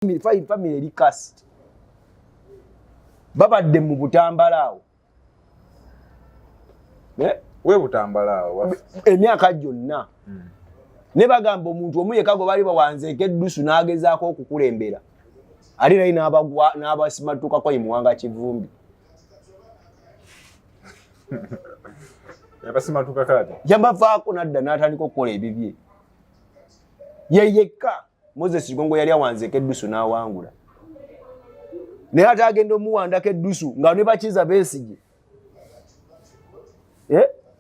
family eri cast babadde mu Butambalaawo we Butambalaawo emyaka gyonna ne bagamba omuntu omu yekka gwe bali bawanzeeko eddusu n'agezaako okukulembera ali naye n'abasimatukako Muwanga Kivumbi yabasimatuka kati yabavaako nadda n'atandika okukola ebibye ye yekka Moses Gongo yali awanzeeko eddusu n'awangula naye ate agenda omuwandako eddusu nga ne Bakiza Besigye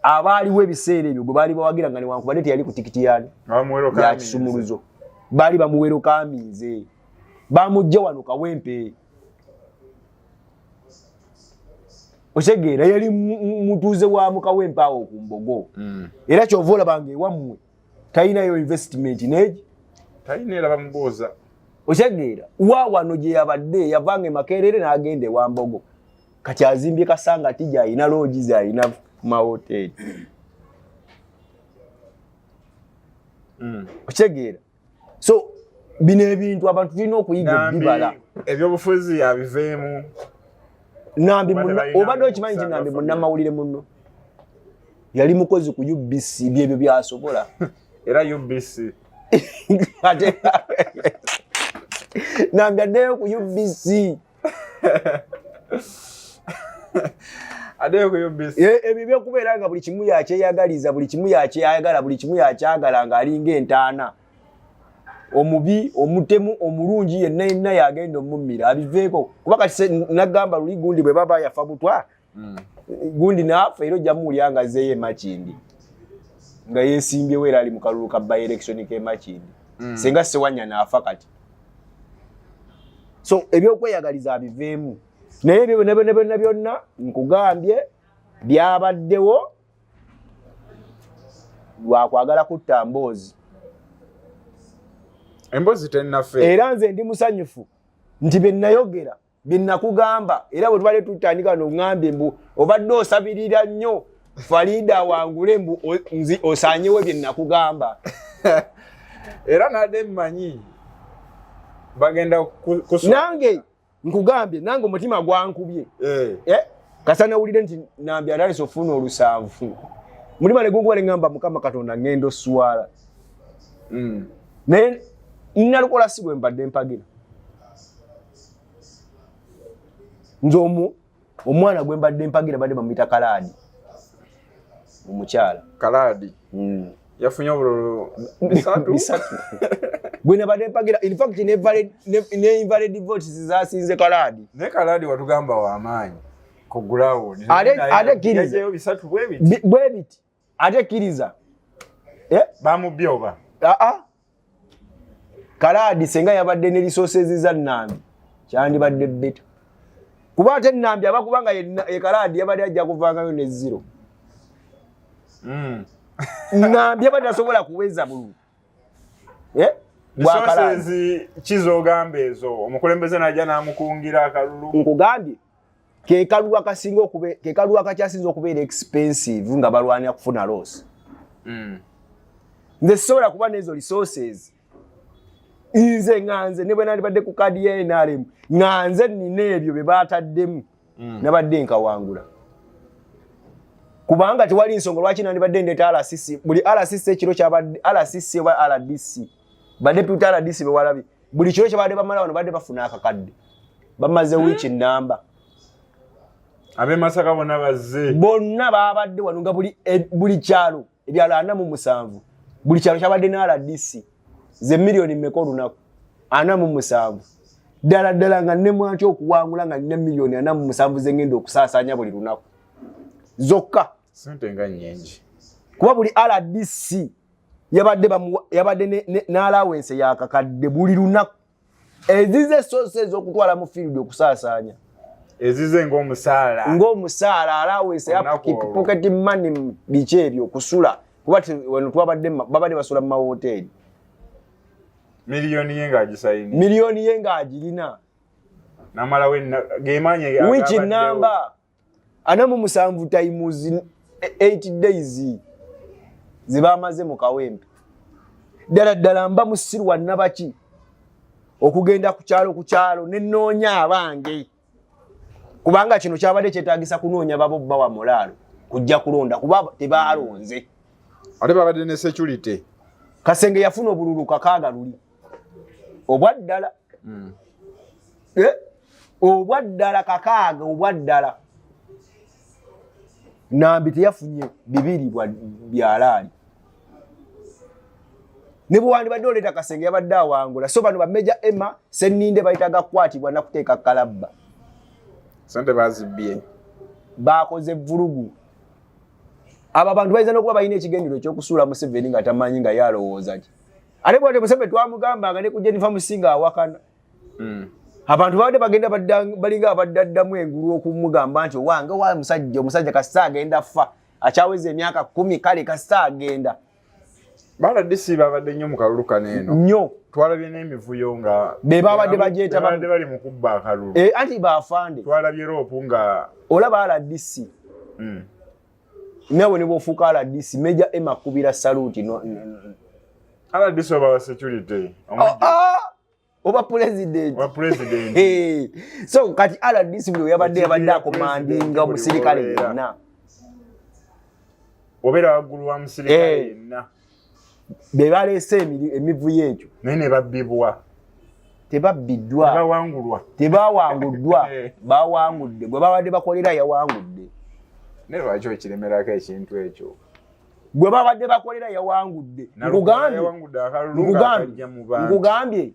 abaaliwo ebiseera ebyo gwe baali bawagira nga newankubadde teyali ku tikiti ya kisumuluzo baali bamuwero kaminze bamujja wano Kawempe osegeera yali mutuuze wa mu Kawempe awo ku Mbogo era kyova olabanga ewammwe talinayo investment neegi talina era bamubuuza osegeera wano gye yabadde yavanga e Makerere n'agenda ewa Mbogo kati azimbye kasanga tija alina lodges alina mahoteli osegeera so bino ebintu abantu tulina okuyiga bibala ebyobufuzi yabiveemu Nambi munno obadde okimanyi nti Nambi munnamawulire munno yali mukozi ku UBC byebyo byasobola era UBC Nambi addeyo ku UBC addeyo ku UBC ebyo by'okubeera nga buli kimu yakyeyagaliza buli kimu yakyeyagala buli kimu yakyagala ng'alinga entaana omubi omutemu omulungi yenna yagenda omumira abiveeko kuba kati nagamba luli gundi bwe baba yafa butwa gundi naafa era ojja muwulya zeeye Makindi nga yeesimbyewo era ali mu kalulu ka by election ke Makindi senga Sewanya naafa kati so ebyokweyagaliza abiveemu naye ebyo byonna nkugambye byabaddewo lwakwagala kutta mboozi embozi tennafe era nze ndi musanyufu nti bennayogera bennakugamba era bwe tubale tutandika n'oŋŋambye mbu obadde osabirira nnyo Farida wangule mbu osaanyewo byennakugamba era nadde mmanyi bagenda nange nkugambye nange omutima gwankubye kasana wulire nti Nambi atandise ofuna olusanvu mutima ne gunkuba ne ŋŋamba Mukama Katonda ŋŋenda oswala naye nalukola si bwe mbadde mpagira nze omwana gwe mbadde mpagira badde bamuyita Kalaadi omukyala Kalaadi yafunye obululu bisatu gwe nabadde mpagira in fact ne invalid votes zasinze Kalaadi ne Kalaadi watugamba w'amaanyi kugulawo ate kiriza bisatu bwe biti ate kiriza bamubye oba Kalaadi senga yabadde ne resources za Nambi kyandibadde beta kuba ate Nambi abakubanga ye Kalaadi yabadde ajja kuvangayo ne zero Nambi yabadde asobola kuweza bulungi resources kizogamba ezo omukulembeze najja n'amukungira akalulu nkugambye ke kalulu akakyasinza okubeera expensive nga balwanira kufuna loss nze sobola kuba n'ezo resources nze nganze ne bwe nalibadde ku kadi ya NRM nganze nina ebyo bye baataddemu nabadde nkawangula kubanga tewali nsonga lwaki nandibadde ndeeta RCC buli RCC ekiro kyabadde RCC oba RDC badeputy RDC bewalabi buli kiro kyabadde bamala wano badde bafuna akakadde bamaze wiki namba abe Masaka bonna babadde wano nga buli kyalo ebyalo 47 buli kyalo kyabadde na RDC ze milioni mmeka olunaku 47 ddala nga ne mwatyo okuwangula nga ne milioni 47 zengenda okusaasaanya buli lunaku zokka sente nga nnyingi kuba buli RDC yabadde ne allowance yakakadde buli lunaku ezize sources okutwala mu field okusaasaanya ezize ng'omusaala allowance ya pocket money biki ebyo okusula kuba wano babadde basula mu mahoteli miliyoni ye ng'agirina namala gemanyi wiki namba 47 times 8 days zibamaze mu Kawempe ddala mba musiru wa nabaki okugenda ku kyalo nenoonya abange kubanga kino kyabadde kyetaagisa kunoonya babobba wa mulaalo kujja kulonda kuba tebaalonze ate babadde ne security Kasenge yafuna obululu kakaaga luli obwaddala obwaddala kakaaga obwaddala Nambi teyafunye bibiri byalaali ne bwandi badde oleta Kasenge yabadde awangula so bano bameja Emma Senninde bayitaga kwatibwa na kuteeka kalabba sente bazibye bakoze vulugu aba bantu bayinza n'okuba balina ekigendero ekyokusuula Museveni nga tamanyi nga yalowooza ki ate bwate Museveni twamugambanga ne ku Jennifer Musinga awakana abantu babadde bagenda balinga abaddaddamu engulu okumugamba nti owange wa musajja kasita agenda ffa akyaweza emyaka 10 kale kasita agenda bala disi babadde nnyo mu kalulu kaneeno nnyo twalabye n'emivuyo nga be babadde bajeeta babadde bali mu kubba akalulu anti baafande twalabye roopu nga olaba RDC nawe ne bw'ofuuka RDC Meja Emma Kubira saluti RDC oba wa security oba president so kati RDC buli yabadde akomandinga omusirikale yenna obeera waggulu wa musirikale yenna be baleese emivuyo ekyo naye ne babbibwa tebabbiddwa tebawanguddwa bawangudde gwe babadde bakolera yawangudde ne lwaki okiremerako ekintu ekyo gwe babadde bakolera yawangudde nkugambye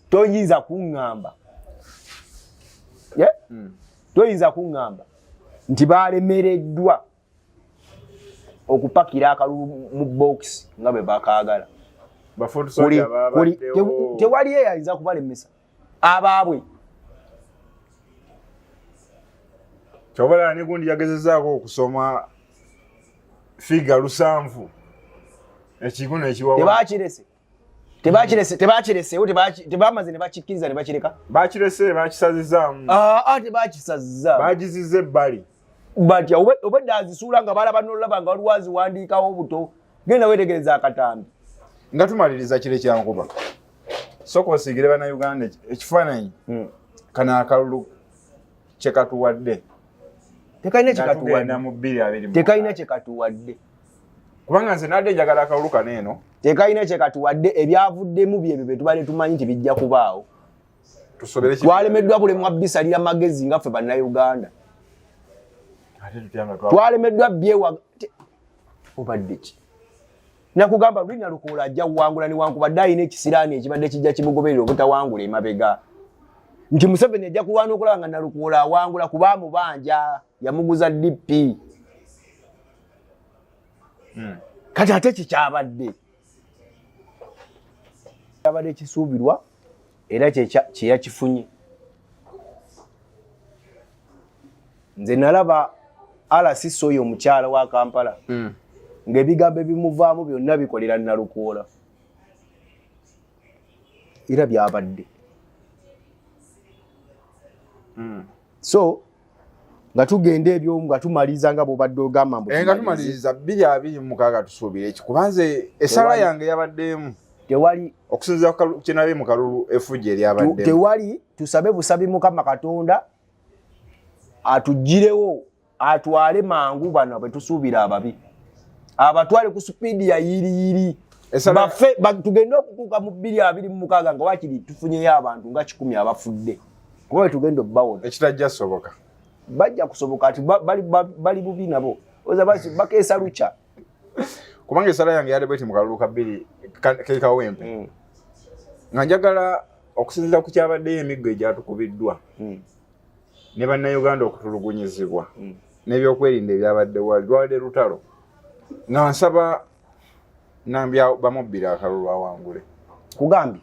toyinza kuŋŋamba toyinza kuŋŋamba nti balemereddwa okupakira akalulu mu box nga bwe bakaagala tewali eyayinza kubalemesa abaabwe kyobala ne gundi yagezezaako okusoma figa 7 ekiguno ekiwawa tebakiresewo tebamaze ne bakikkiriza ne bakireka bakirese bakisazizaamu tebakisaziza bagizize ebbali batya obedde azisuula nga balaba n'olaba nga waliwo aziwandiikawo obuto genda weetegereza akatambi nga tumaliriza kire kyankuba soka osigire bannayuganda ekifaananyi kana akalulu kyekatuwadde tekalina kyekatuwadde kubanga nze nadde njagala akalulu kaneeno tekalina kyekatuwadde ebyavuddemu byebyo bye tubadde tumanyi nti bijja kubaawo twalemeddwa kulemwa bisalira magezi nga ffe bannayuganda twalemeddwa byewa obadde ki nakugamba Lulina Lukoola ajja kuwangula newankubadde alina ekisiraani ekibadde kijja kimugoberera obutawangula emabega nti Museveni ajja kulwana okulaba nga Nalukoola awangula kuba amubanja yamuguza DP kati ate kikyabadde kyabadde kisuubirwa era kyeyakifunye nze nalaba RCC oyo omukyala wa Kampala ng'ebigambo ebimuvaamu byonna bikolera Nalukoola era byabadde so nga tugenda ebyo nga tumaliza nga bw'obadde ogamba nga tumaliriza 226 tusuubire eki kubanze essala yange yabaddeemu tewali okusinziira kinabe mu kalulu efujja eryabaddemu tewali tusabe busabi Mukama Katonda atuggirewo atwale mangu bano bwe tusuubira ababi abatwale ku supiidi ya yiriyiri baffe tugende okutuuka mu 226 nga wakiri tufunyeyo abantu nga 10 abafudde kuba bwe tugenda obbawona ekitajja soboka bajja kusoboka ati bali bubi nabo oza bakeesa lucha kubanga essala yange yali bweti mu kalulu ka 2 kekawempe nga njagala okusinziira ku kyabaddeyo emiggo egyatukubiddwa ne bannayuganda okutulugunyizibwa n'ebyokwerinda ebyabadde lwabadde lutalo nga nsaba nambya bamubbira akalulu awangule kugambye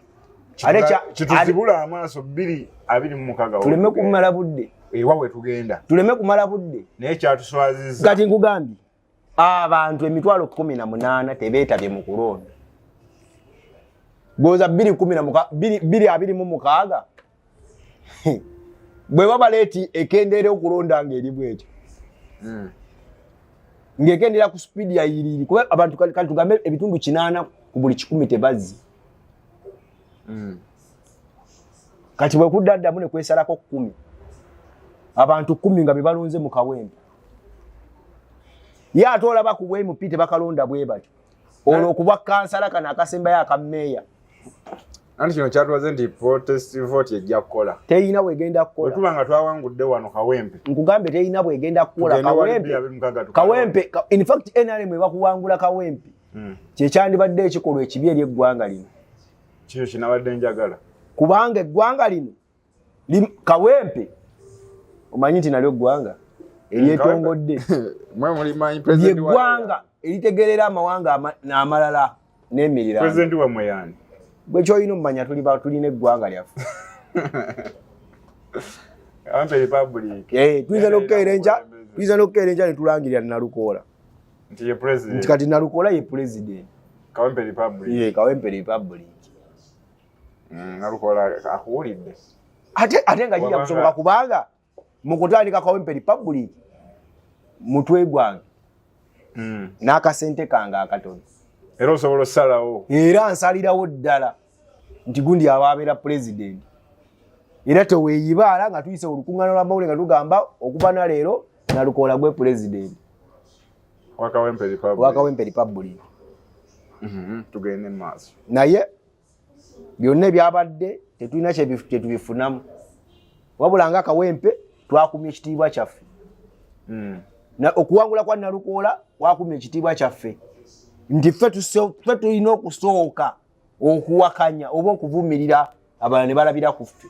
kituzibula amaaso 226 tuleme kumala budde ewawe tugenda tuleme kumala budde naye kyatuswazizza kati nkugambye abantu emitwalo 18 tebeetabye mu kulonda goza 226 bwe baba leeti ekendera okulonda ng'eri bwekyo ng'ekendera ku supiidi ya yiriri kuba abantu kati tugambe ebitundu 8 ku buli 100 tebazzi kati bwe kuddamu ne kwesalako 10 abantu 10 nga bebalonze mu Kawempe ya atolaba ku bwe mupite bakalonda bwe bati olwo kuba kansala kana akasemba ya kameya anti kino kyatuwaze nti protest vote ejja kukola teyina bwegenda kukola wetubanga twawangudde wano Kawempe nkugambe teyina bwegenda kukola Kawempe in fact NRM bakuwangula Kawempe kyekyandibadde ekikolwa ekibi eri eggwanga lino kino kinabadde njagala kubanga eggwanga lino Kawempe omanyi nti nalyo eggwanga eryetongodde eggwanga eritegerera amawanga n'amalala n'emirira president wa mweyani bwe kyoyina omumanya tulina eggwanga lyaffe Kawempe Republic tuyiza n'okukeerenja ne tulangirira Nalukoola nti ye president nti kati Nalukoola ye president Kawempe Republic Kawempe Republic Nalukoola akuwulidde ate nga kijja kusoboka kubanga mu kutandika Kawempe Republic mutwe gwange n'akasente kange akatono era osobola osalawo era nsalirawo ddala nti gundi ababeera president era teweeyibaala nga tuyise olukuŋŋaana lw'amawulire nga tugamba okuva na leero Nalukoola gwe president wa Kawempe Republic tugende mu maaso naye byonna ebyabadde tetulina kyetubifunamu wabula nga Kawempe twakumya ekitiibwa kyaffe okuwangula kwa Nalukoola wakumya ekitiibwa kyaffe nti ffe tulina okusooka okuwakanya oba okuvumirira abalala ne balabira ku ffe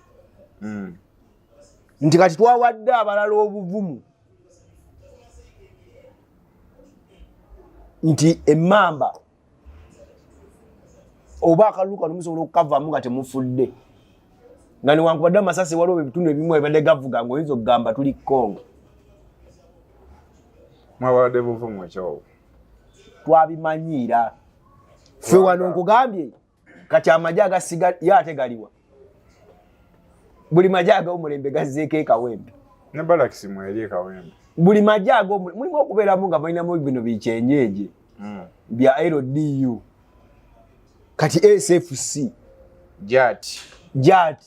nti kati twawadde abalala obuvumu nti emmamba oba akalulu kano musobola okukavaamu nga temufudde nga newankubadde amasasi waliwo ebitundu ebimu ebadde gavuga ng'oyinza okugamba tuli Congo mwawadde buvumu ekyobo twabimanyiira ffe wano nkugambye kati amagye agasiga ate galiwa buli magye ag'omulembe gazzeeko e Kawempe ne balakisi mweri Kawempe buli magye mulimu okubeeramu nga balinamu bino bikyenyeeje bya LDU kati SFC JAT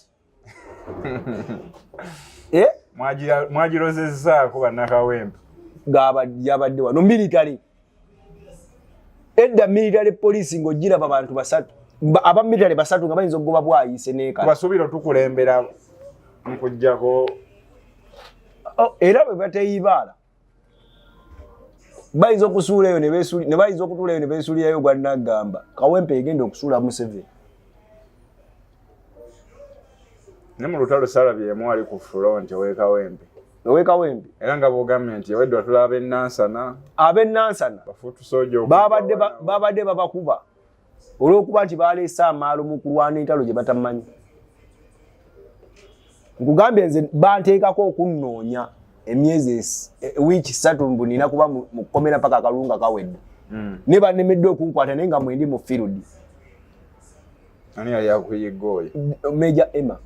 mwagirozezzaako bannakawempe yabadde wano military edda military police ng'ogiraba abantu basatu aba military basatu nga bayinza okugoba bwayise neeka basuubira tukulembera nkujjako era bwe bateyibaala bayinza okusuula eyo ne bayinza okutuula eyo ne beesuulirayo gwanagamba Kawempe egenda okusuula Museveni ne mu lutalo Salabye mwali ku front ow'e Kawempe era nga bw'ogambye nti ewedde watula ab'ennansana bafutusooja babadde babakuba olw'okuba nti baleese amaalo mu kulwana entalo gye batamanyi nkugambye nze banteekako okunnoonya emyezi wiiki 3 mbu nina kuba mu kkomera paka akalunga kawedde ne bannemedde okunkwata naye nga mwendi mu field ani yali akuyigooye Major Emma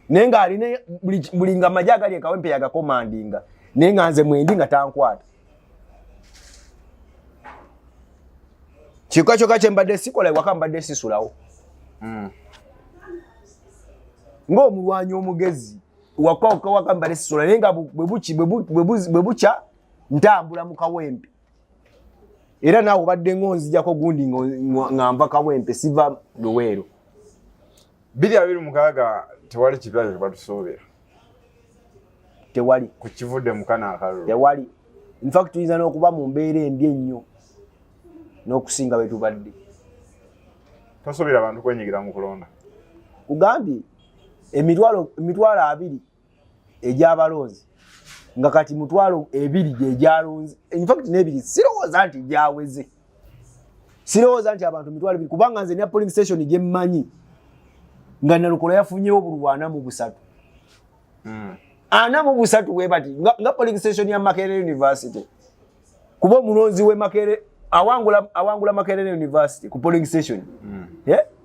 naye nga alina buli nga amagye agali e Kawempe yagakomandinga naye nga nze mwendi nga tankwata kyokka kyembadde sikola ewaka mbadde sisulawo ng'omulwanyi omugezi waka mbadde sisula naye nga bwe bukya ntambula mu Kawempe era naawe obadde ng'onzijako gundi nga nva Kawempe siva Luweero 2026 tewali kipya kye batusuubira tewali ku kivudde mu kana akalulu tewali in fact tuyinza n'okuba mu mbeera embi ennyo n'okusinga bwe tubadde tosuubira abantu kwenyigira mu kulonda kugambye emitwalo 2 egy'abalonzi nga kati 2 gyegyalonzi in fact n'ebiri sirowooza nti gyaweze sirowooza nti abantu 2 kubanga nze ne polling station gyemmanyi nga Nalukoola yafunyewo bulwana mu 3 ana mu 3 bwe bati nga polling station ya Makerere University kuba omulonzi we Makerere awangula Makerere University ku polling station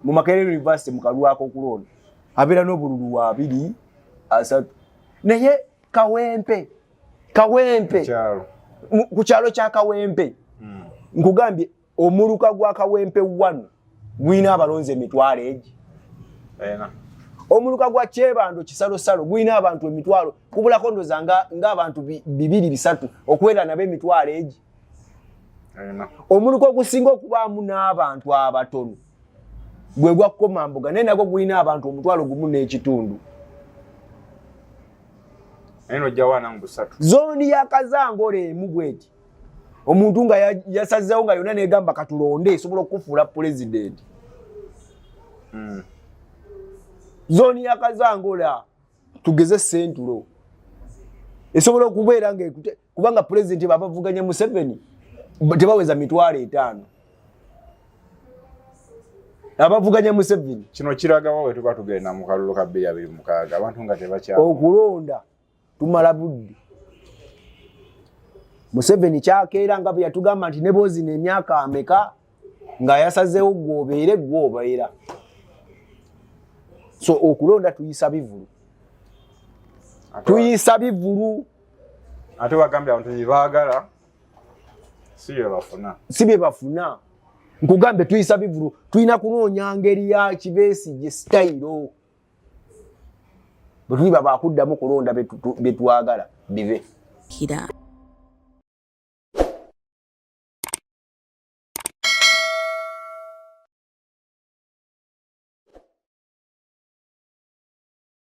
mu Makerere University mu kalwako okulonda abeera n'obululu 2 3 naye Kawempe ku kyalo kya Kawempe nkugambye omuluka gwa Kawempe 1 gwina abalonzi emitwalo egi omuluka gwa Kyebando kisalosalo gwina abantu emitwalo kubulako ndoza nga abantu 2-3 okwera nabe emitwalo egi omuluka ogusinga okubaamu n'abantu abatono gwe gwa Komamboga naye nagwo gwina abantu omutwalo gumu n'ekitundu zooni ya Kazangole emu bweti omuntu nga yasazeewo nga yonna negamba katulonde esobola okufuula pulezidenti zooni ya Kazangola tugeze Sentulo esobola okubeera nga kubanga pulezidenti babavuganya Museveni tebaweza mitwalo 5 abavuganya Museveni kino kiraga wawe tuba tugenda mu kalulu ka 2026 abantu nga tebakya okulonda tumala budde Museveni kyakeera nga bwe yatugamba nti ne bozi n'emyaka ameka nga yasazeewo gwobeere gwobeera so okulonda tuyisa bivulu ate bagambye abantu bebaagala si bye bafuna nkugambe tuyisa bivulu tuyina kunoonya ngeri ya Kibesigye style bwe tuli baba akuddamu kulonda betwagala bive Kira